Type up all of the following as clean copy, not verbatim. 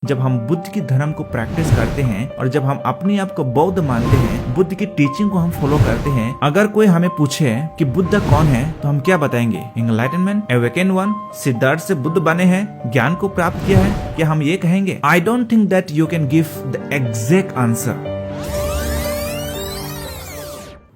जब हम बुद्ध की धर्म को प्रैक्टिस करते हैं और जब हम अपने आप को बौद्ध मानते हैं, बुद्ध की टीचिंग को हम फॉलो करते हैं, अगर कोई हमें पूछे कि बुद्ध कौन है तो हम क्या बताएंगे? एनलाइटनमेंट, अवेकन वन, सिद्धार्थ से बुद्ध बने हैं, ज्ञान को प्राप्त किया है, क्या हम ये कहेंगे? I don't think that you can give the exact answer.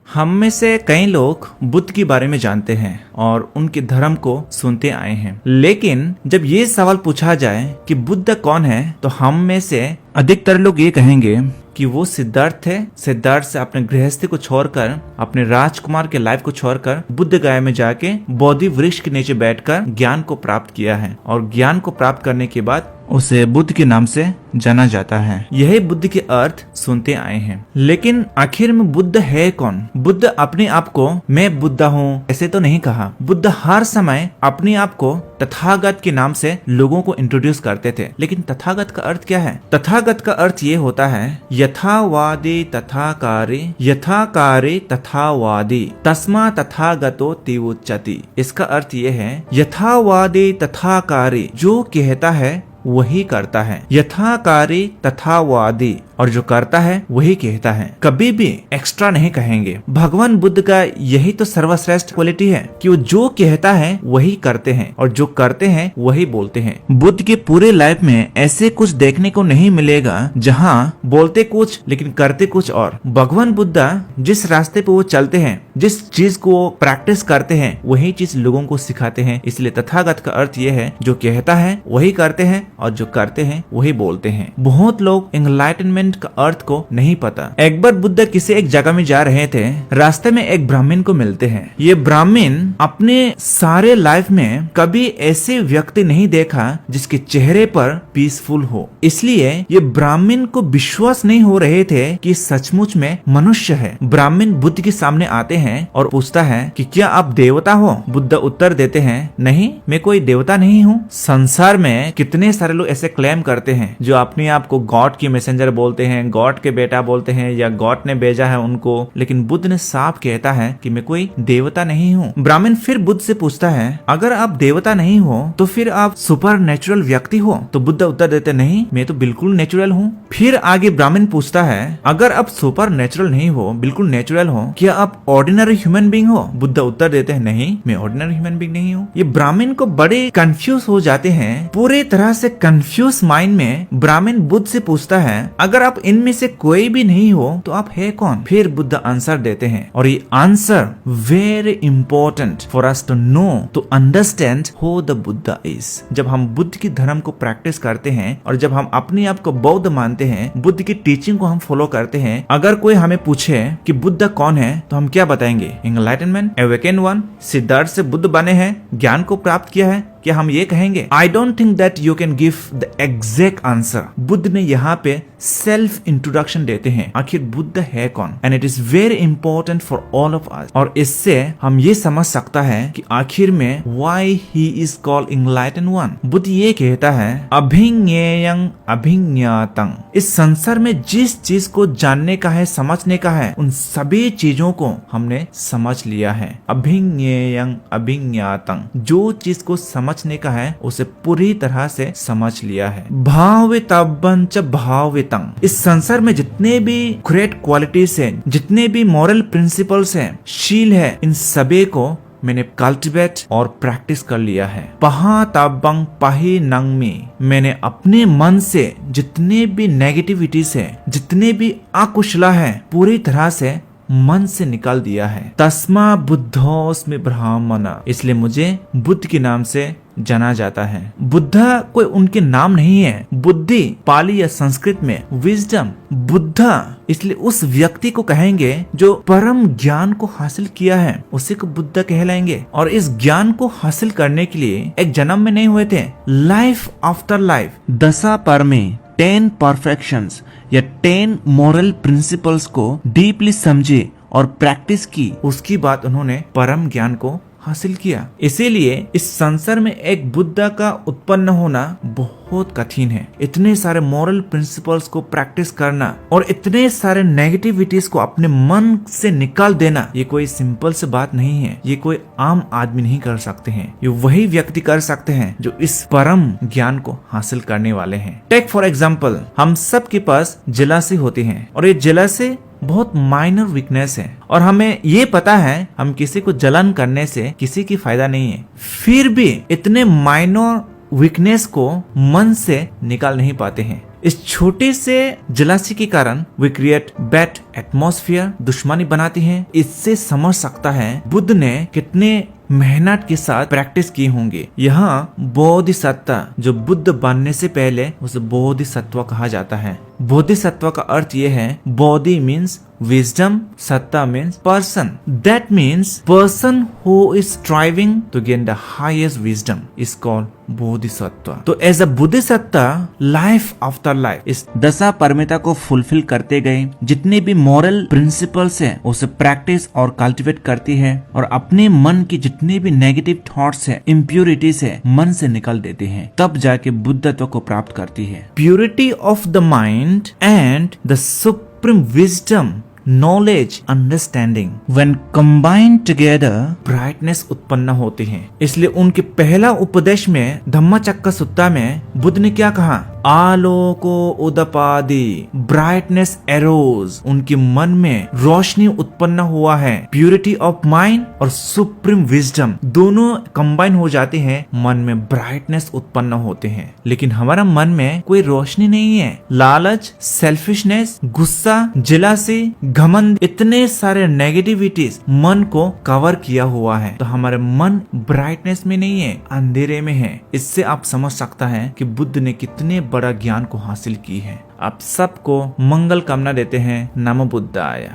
हम में से कई लोग बुद्ध के बारे में जानते हैं और उनके धर्म को सुनते आए हैं, लेकिन जब ये सवाल पूछा जाए कि बुद्ध कौन है तो हम में से अधिकतर लोग ये कहेंगे कि वो सिद्धार्थ थे। सिद्धार्थ से अपने गृहस्थी को छोड़कर, अपने राजकुमार के लाइफ को छोड़कर बुद्ध गया में जाके बोधि वृक्ष के नीचे बैठकर ज्ञान को प्राप्त किया है और ज्ञान को प्राप्त करने के बाद उसे बुद्ध के नाम से जाना जाता है। यही बुद्ध के अर्थ सुनते आए हैं, लेकिन आखिर में बुद्ध है कौन? बुद्ध अपने आप को मैं बुद्ध हूँ ऐसे तो नहीं कहा। बुद्ध हर समय अपने आप को तथागत के नाम से लोगों को इंट्रोड्यूस करते थे। लेकिन तथागत का अर्थ क्या है? तथागत का अर्थ ये होता है यथावादी तथाकारी, यथाकारी तथावादी, तस्मा तथागतो तिवुच्यति। इसका अर्थ ये है यथावादी तथाकारी, जो कहता है वही करता है, यथाकारी तथावादी, और जो करता है वही कहता है, कभी भी एक्स्ट्रा नहीं कहेंगे। भगवान बुद्ध का यही तो सर्वश्रेष्ठ क्वालिटी है कि वो जो कहता है वही करते हैं और जो करते हैं वही बोलते हैं। बुद्ध के पूरे लाइफ में ऐसे कुछ देखने को नहीं मिलेगा जहाँ बोलते कुछ लेकिन करते कुछ और। भगवान बुद्ध जिस रास्ते पे वो चलते हैं, जिस चीज को प्रैक्टिस करते हैं, वही चीज लोगों को सिखाते हैं। इसलिए तथागत का अर्थ ये है जो कहता है वही करते हैं और जो करते हैं वही बोलते हैं। बहुत लोग एनलाइटनमेंट का अर्थ को नहीं पता। एक बार बुद्ध किसी एक जगह में जा रहे थे, रास्ते में एक ब्राह्मण को मिलते हैं। ये ब्राह्मण अपने सारे लाइफ में कभी ऐसे व्यक्ति नहीं देखा जिसके चेहरे पर पीसफुल हो, इसलिए ये ब्राह्मण को विश्वास नहीं हो रहे थे कि सचमुच में मनुष्य है। ब्राह्मण बुद्ध के सामने आते हैं और पूछता है कि क्या आप देवता हो? बुद्ध उत्तर देते हैं, नहीं, मैं कोई देवता नहीं हूँ। संसार में कितने सारे लोग ऐसे क्लेम करते हैं जो अपने आप को गॉड की मैसेंजर बोलते हैं, गॉड के बेटा बोलते हैं या गॉड ने भेजा है उनको, लेकिन बुद्ध ने साफ कहता है कि मैं कोई देवता नहीं हूँ। ब्राह्मण फिर बुद्ध से पूछता है, अगर आप देवता नहीं हो तो फिर आप सुपर नेचुरल व्यक्ति हो? तो बुद्ध उत्तर देते, नहीं, मैं तो बिल्कुल नेचुरल हूँ। फिर आगे ब्राह्मण पूछता है, अगर आप सुपर नेचुरल नहीं हो, बिल्कुल नेचुरल हो, क्या आप ऑर्डिनरी ह्यूमन बीइंग हो? बुद्ध उत्तर देते हैं, नहीं, मैं ऑर्डिनरी ह्यूमन बीइंग नहीं हूँ। ये ब्राह्मण को बड़े कंफ्यूज हो जाते हैं। पूरे तरह से कंफ्यूज माइंड में ब्राह्मण बुद्ध से पूछता है, अगर आप इनमें से कोई भी नहीं हो तो आप है कौन? फिर बुद्ध आंसर देते हैं और ये answer very important for us to know, to understand who the Buddha is. जब हम बुद्ध की धर्म को प्रैक्टिस करते हैं और जब हम अपने आप को बौद्ध मानते हैं, बुद्ध की टीचिंग को हम फॉलो करते हैं, अगर कोई हमें पूछे कि बुद्ध कौन है तो हम क्या बताएंगे? एनलाइटनमेंट, अवेकन वन, सिद्धार्थ से बुद्ध बने हैं, ज्ञान को प्राप्त किया है, क्या हम ये कहेंगे? I don't think that you can give the exact answer. Buddha ने यहाँ पे सेल्फ इंट्रोडक्शन देते हैं, आखिर बुद्ध है कौन, and it is very important for all of us. और इससे हम ये समझ सकता है कि आखिर में why he is called enlighten one. Buddha ये कहता है, अभिज्ञेयं अभिज्ञातं। इस संसार में जिस चीज को जानने का है, समझने का है, उन सभी चीजों को हमने समझ लिया है। अभिज्ञेयं अभिज्ञातं, जो चीज को समझने का है उसे पूरी तरह से समझ लिया है। भावितव्यं च भावितं। इस संसार में जितने भी ग्रेट क्वालिटीज हैं, जितने भी मॉरल प्रिंसिपल्स हैं, शील है, इन सभी को मैंने कल्टिवेट और प्रैक्टिस कर लिया है। पहातब्बं पहि नंगमी, मैंने अपने मन से जितने भी नेगेटिविटीज है, जितने भी अकुशला है, पूरी तरह से मन से निकाल दिया है। तस्मा बुद्धोस्मि ब्राह्मण, इसलिए मुझे बुद्ध के नाम से जाना जाता है। बुद्ध कोई उनके नाम नहीं है। बुद्धि पाली या संस्कृत में विजडम, बुद्ध इसलिए उस व्यक्ति को कहेंगे जो परम ज्ञान को हासिल किया है, उसी को बुद्ध कहलाएंगे। और इस ज्ञान को हासिल करने के लिए एक जन्म में नहीं हुए थे, लाइफ आफ्टर लाइफ, दशा परमे 10 परफेक्शंस या 10 मॉरल प्रिंसिपल्स को डीपली समझे और प्रैक्टिस की, उसकी बात उन्होंने परम ज्ञान को हासिल किया। इसीलिए इस संसार में एक बुद्धा का उत्पन्न होना बहुत कठिन है। इतने सारे मॉरल प्रिंसिपल्स को प्रैक्टिस करना और इतने सारे नेगेटिविटीज को अपने मन से निकाल देना, ये कोई सिंपल से बात नहीं है। ये कोई आम आदमी नहीं कर सकते हैं। ये वही व्यक्ति कर सकते हैं जो इस परम ज्ञान को हासिल करने वाले हैं। टेक फॉर एग्जाम्पल, हम सब के पास जेलसी होती है और ये जेलसी बहुत माइनर वीकनेस है और हमें ये पता है हम किसी को जलन करने से किसी की फायदा नहीं है। फिर भी इतने माइनर वीकनेस को मन से निकाल नहीं पाते हैं। इस छोटे से जलासी के कारण वी क्रिएट बैड एटमॉस्फेयर, दुश्मनी बनाती है। इससे समझ सकता है बुद्ध ने कितने मेहनत के साथ प्रैक्टिस की होंगे। यहाँ बोधिसत्व जो बुद्ध बनने से पहले उसे बोधिसत्व कहा जाता है। बोधिसत्व का अर्थ ये है, बोधि means wisdom, satta means person. That means person who is striving to gain the highest wisdom is called bodhisattva. तो as a bodhisattva life after life इस दशा परमिता को फुलफिल करते गए, जितने भी मॉरल प्रिंसिपल्स है उसे प्रैक्टिस और कल्टिवेट करती है और अपने मन की जितने भी नेगेटिव थॉट्स है, इम्प्योरिटीज है, मन से निकाल देते हैं, तब जाके बुद्धत्व को प्राप्त करती है। Purity of the mind and the supreme wisdom, knowledge, understanding when combined together brightness उत्पन्न होती है। इसलिए उनके पहला उपदेश में धम्मचक्र सुत्ता में बुद्ध ने क्या कहा, आलोको उदपादि, ब्राइटनेस एरोज, उनके मन में रोशनी उत्पन्न हुआ है। प्यूरिटी ऑफ माइंड और सुप्रीम विजडम दोनों कंबाइन हो जाते हैं, मन में ब्राइटनेस उत्पन्न होते हैं। लेकिन हमारा मन में कोई रोशनी नहीं है। लालच, सेल्फिशनेस, गुस्सा, जेलसी, घमंड, इतने सारे नेगेटिविटीज मन को कवर किया हुआ है। तो हमारे मन ब्राइटनेस में नहीं है, अंधेरे में है। इससे आप समझ सकता है कि बुद्ध ने कितने बड़ा ज्ञान को हासिल की है। आप सबको मंगल कामना देते हैं। नमो बुद्धाय।